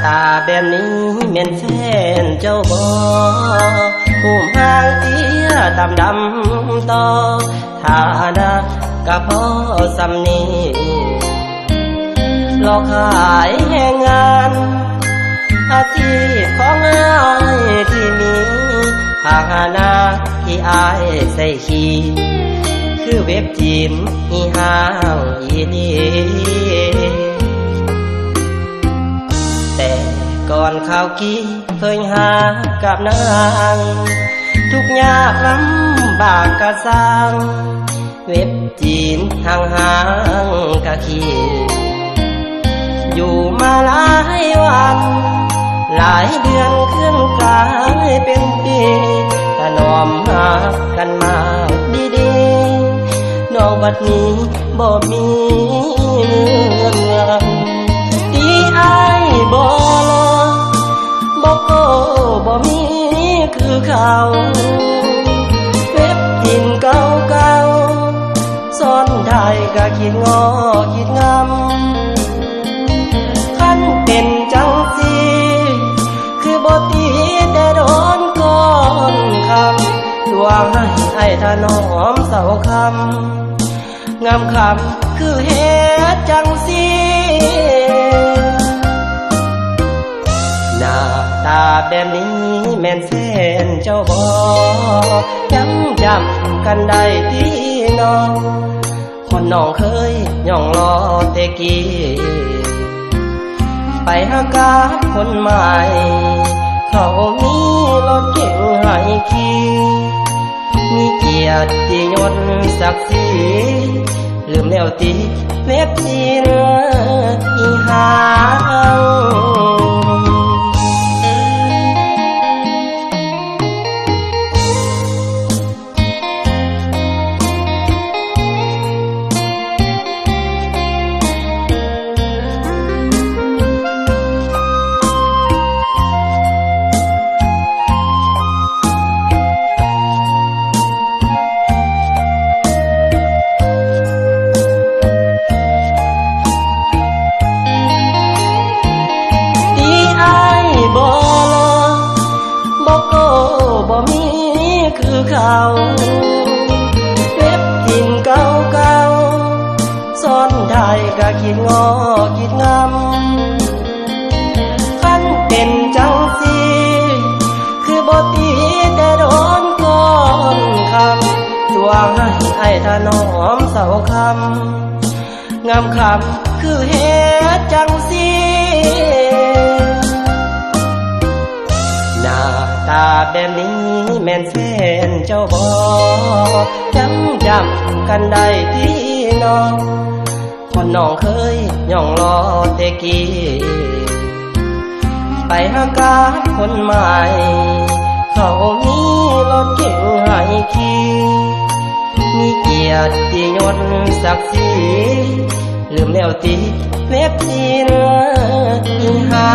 ตาแบบนี้แม่นแฟนเจ้าบ่ผู้ห่างเตี้ยดำต่อฐานะก็พอสำนีหลอกขายแรงงานอาชีพของอ้ายที่มีภาณาที่อ้ายใส่ขี้คือเว็บจีนอีห้างอีลีแต่ก่อนข่าวกี้เคยหากับนางทุกยากลำบากกะสร้างเว็บจีนห่างกะขี้อยู่มาหลายวันหลายเดือนขึ้นกลายเป็นปีถนอมหากันมาดีๆน้องบัดนี้บ่มีเงินที่อ้ายบ่บ่โกบ่มีคือเขาเว็บดินเก่าๆซ่อนได้ก็คิดงอคิดงำคันเป็นจังสิคือบ่ตีแต่โดนก้อนคำตัวให้ถนอมเสาคำงามคำคือเฮ็ดจังสิหน้าตาแบบนี้แม่นแฟนเจ้าบ่ยังจำกันได้ที่น้องคนน้องเคยย่องรอแต่กี้ไปหากาคนใหม่เขามีรถเก่งให้ขี่มีเกียรติยศศักดิ์ศรีลืมแล้วตีเว็บจีนอีหางบ่มีคือเขาเว็บกินเก่าๆซ่อนได้ก็คิดงอคิดงำคันเป็นจังสิคือบ่ตีแต่โดนก้อนคำตัวให้ถนอมเสาคำงามคำคือเฮ็ดจังสิหน้าตาแบบนี้แม่นแฟนเจ้าบ่ยังจำกันได้ที่น้องคนน้องเคยย่องรอแต่กี้ไปหากาคนใหม่เขามีรถเก่งให้ขี่มีเกียรติยศศักดิ์ศรีลืมแล้วตีเว็บจีนอีหา